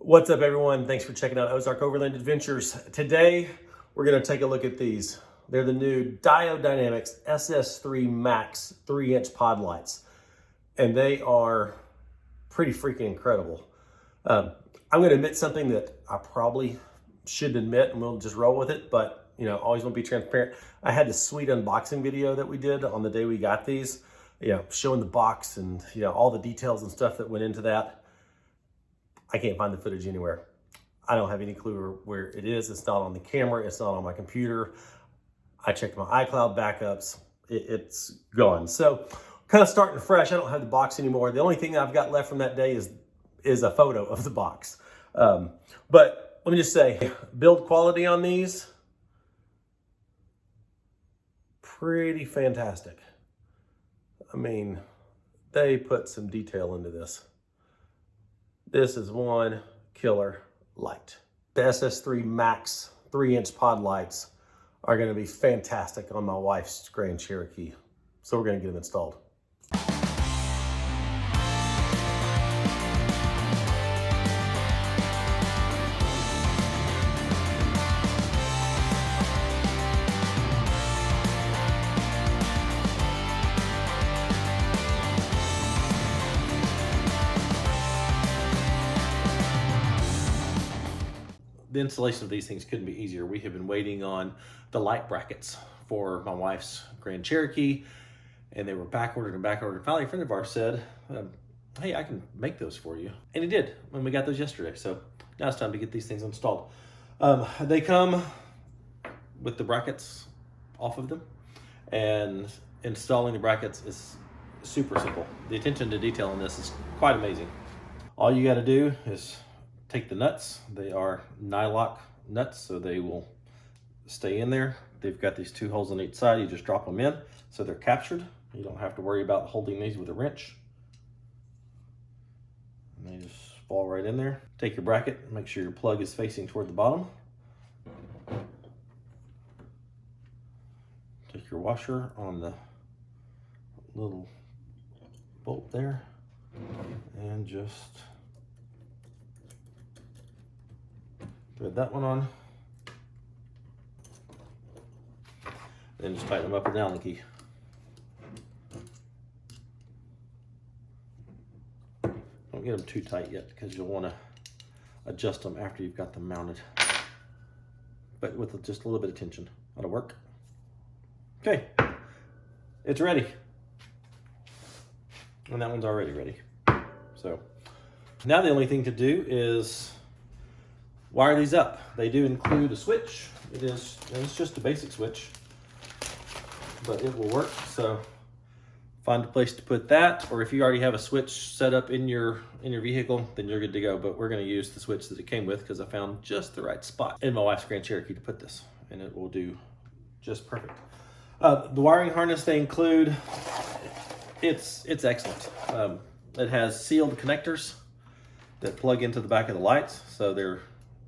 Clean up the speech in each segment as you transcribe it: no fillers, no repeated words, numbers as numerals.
What's up, everyone? Thanks for checking out Ozark Overland Adventures. Today, we're going to take a look at these. They're the new Diode Dynamics SS3 Max 3-inch pod lights, and they are pretty freaking incredible. I'm going to admit something that I probably shouldn't admit, and we'll just roll with it, but always want to be transparent. I had this sweet unboxing video that we did on the day we got these, showing the box and all the details and stuff that went into that. I can't find the footage anywhere. I don't have any clue where it is. It's not on the camera. It's not on my computer. I checked my iCloud backups. It's gone. So kind of starting fresh. I don't have the box anymore. The only thing I've got left from that day is a photo of the box. But let me just say, build quality on these, pretty fantastic. I mean, they put some detail into this. This is one killer light. The SS3 Max 3-inch pod lights are going to be fantastic on my wife's Grand Cherokee. So we're going to get them installed. The installation of these things couldn't be easier. We have been waiting on the light brackets for my wife's Grand Cherokee, and they were back ordered and back ordered. Finally, a friend of ours said, hey, I can make those for you. And he did when we got those yesterday. So now it's time to get these things installed. They come with the brackets off of them, and installing the brackets is super simple. The attention to detail on this is quite amazing. All you got to do is take the nuts. They are nylock nuts, so they will stay in there. They've got these two holes on each side. You just drop them in, so they're captured. You don't have to worry about holding these with a wrench. And they just fall right in there. Take your bracket, make sure your plug is facing toward the bottom. Take your washer on the little bolt there, and just thread that one on, then just tighten them up with an Allen key. Don't get them too tight yet, because you'll want to adjust them after you've got them mounted. But with just a little bit of tension, that'll work. Okay, it's ready. And that one's already ready. So now the only thing to do is wire these up. They do include a switch. It's just a basic switch, but it will work. So find a place to put that, or if you already have a switch set up in your vehicle, then you're good to go. But we're going to use the switch that it came with, because I found just the right spot in my wife's Grand Cherokee to put this, and it will do just perfect. The wiring harness they include, it's excellent. It has sealed connectors that plug into the back of the lights, so they're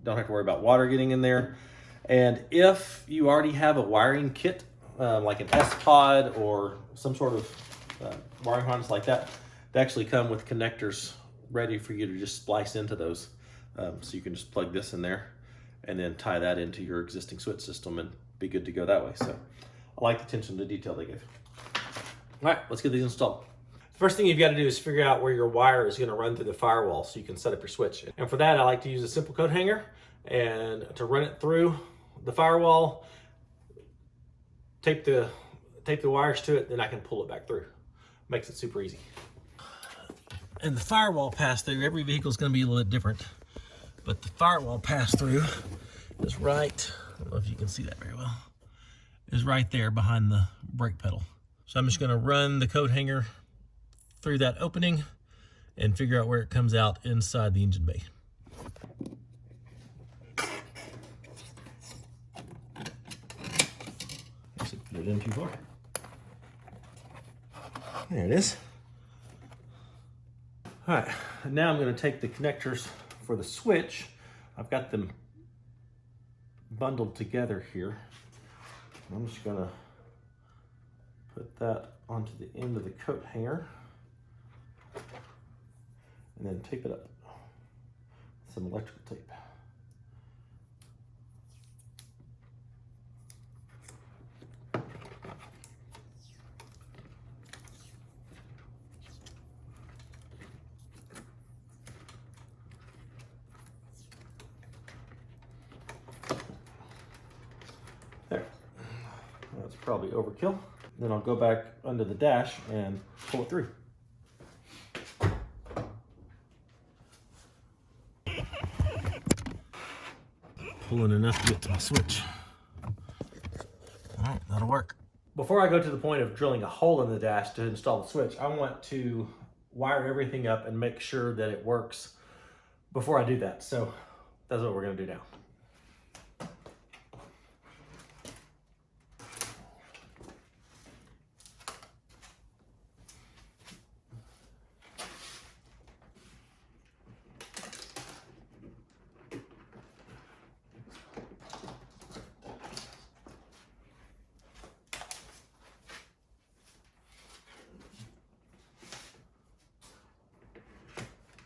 don't have to worry about water getting in there. And if you already have a wiring kit, like an S-Pod or some sort of wiring harness like that, they actually come with connectors ready for you to just splice into those. So you can just plug this in there and then tie that into your existing switch system and be good to go that way. So I like the attention to detail they give. All right, let's get these installed. The first thing you've got to do is figure out where your wire is going to run through the firewall so you can set up your switch. And for that, I like to use a simple coat hanger, and to run it through the firewall, tape the wires to it, then I can pull it back through. Makes it super easy. And the firewall pass through, every vehicle is going to be a little bit different, but the firewall pass through is right, I don't know if you can see that very well, is right there behind the brake pedal. So I'm just going to run the coat hanger through that opening and figure out where it comes out inside the engine bay. Put it in too far. There it is. All right, now I'm going to take the connectors for the switch. I've got them bundled together here. I'm just going to put that onto the end of the coat hanger and then tape it up. some electrical tape. There. That's probably overkill. Then I'll go back under the dash and pull it through. Pulling enough to get to my switch. All right, that'll work. Before I go to the point of drilling a hole in the dash to install the switch, I want to wire everything up and make sure that it works before I do that. So that's what we're gonna do now.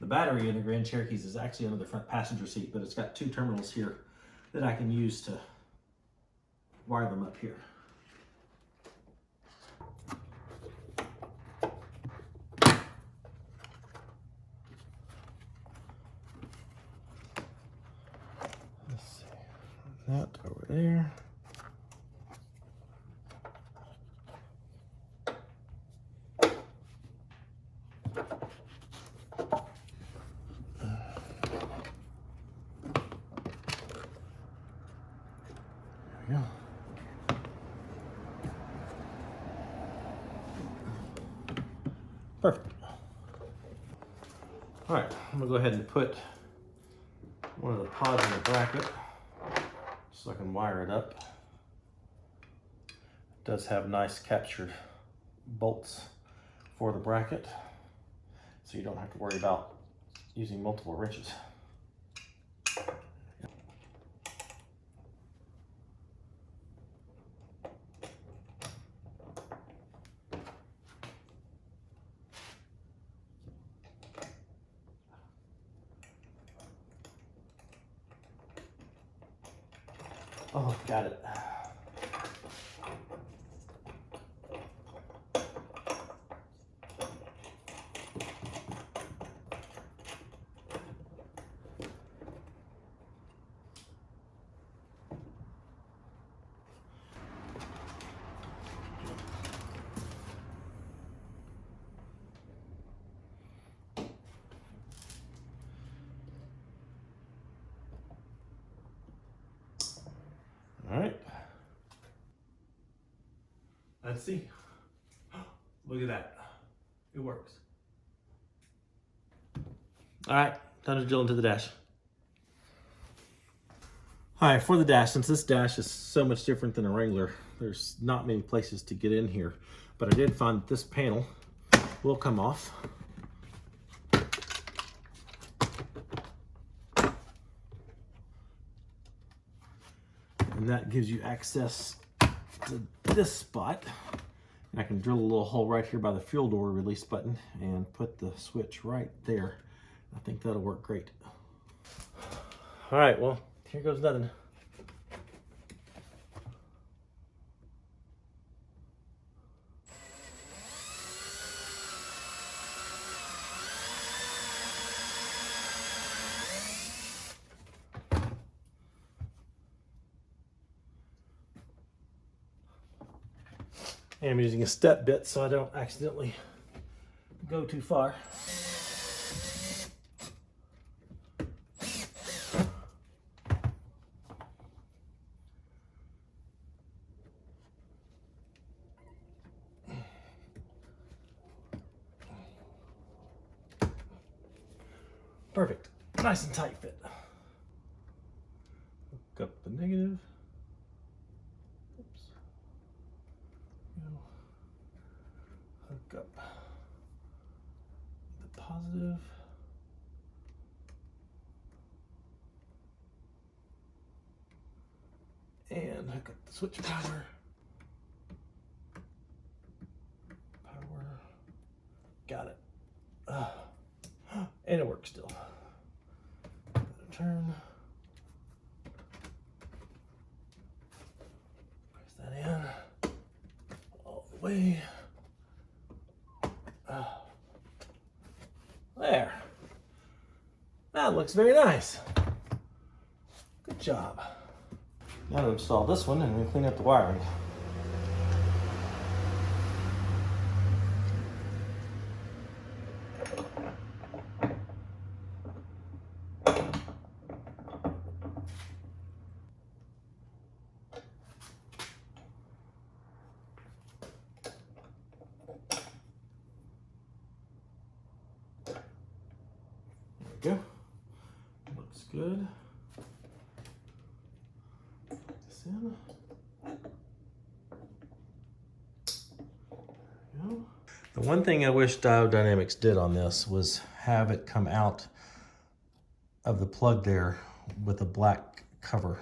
The battery in the Grand Cherokees is actually under the front passenger seat, but it's got two terminals here that I can use to wire them up here. Let's see, that over there. Yeah. Perfect. All right, I'm gonna go ahead and put one of the pods in the bracket so I can wire it up. It does have nice captured bolts for the bracket, so you don't have to worry about using multiple wrenches. Oh, got it. All right. Let's see. Look at that. It works. All right, time to drill into the dash. All right, for the dash, since this dash is so much different than a Wrangler, there's not many places to get in here, but I did find that this panel will come off. And that gives you access to this spot. And I can drill a little hole right here by the fuel door release button and put the switch right there. I think that'll work great. All right, well, here goes nothing. And I'm using a step bit so I don't accidentally go too far. Perfect. Nice and tight fit. Hook up the negative. Oops. Hook up the positive. And hook up the switch power. Got it. And it works still. turn. Press that in all the way. There. That looks very nice. Good job. Now to install this one and then clean up the wiring. There we go. Looks good. Put this in. There we go. The one thing I wish Diode Dynamics did on this was have it come out of the plug there with a black cover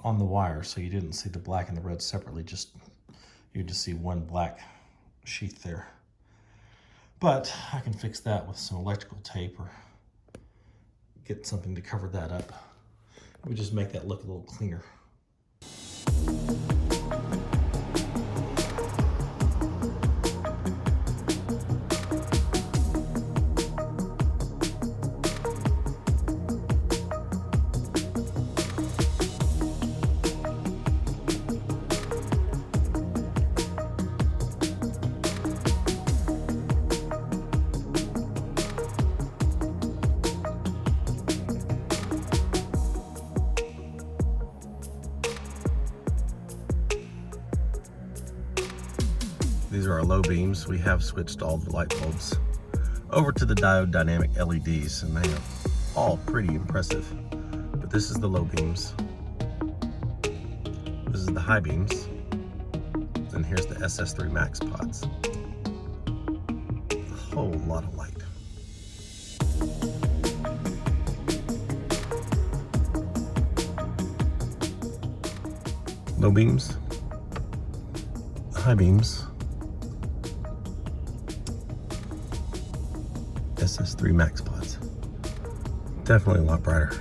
on the wire, so you didn't see the black and the red separately, you just see one black sheath there. But I can fix that with some electrical tape or get something to cover that up. It would just make that look a little cleaner. These are our low beams. We have switched all the light bulbs over to the Diode Dynamic LEDs, and they are all pretty impressive. But this is the low beams. This is the high beams. And here's the SS3 Max pods. A whole lot of light. Low beams, high beams, SS3 Max pods. Definitely a lot brighter.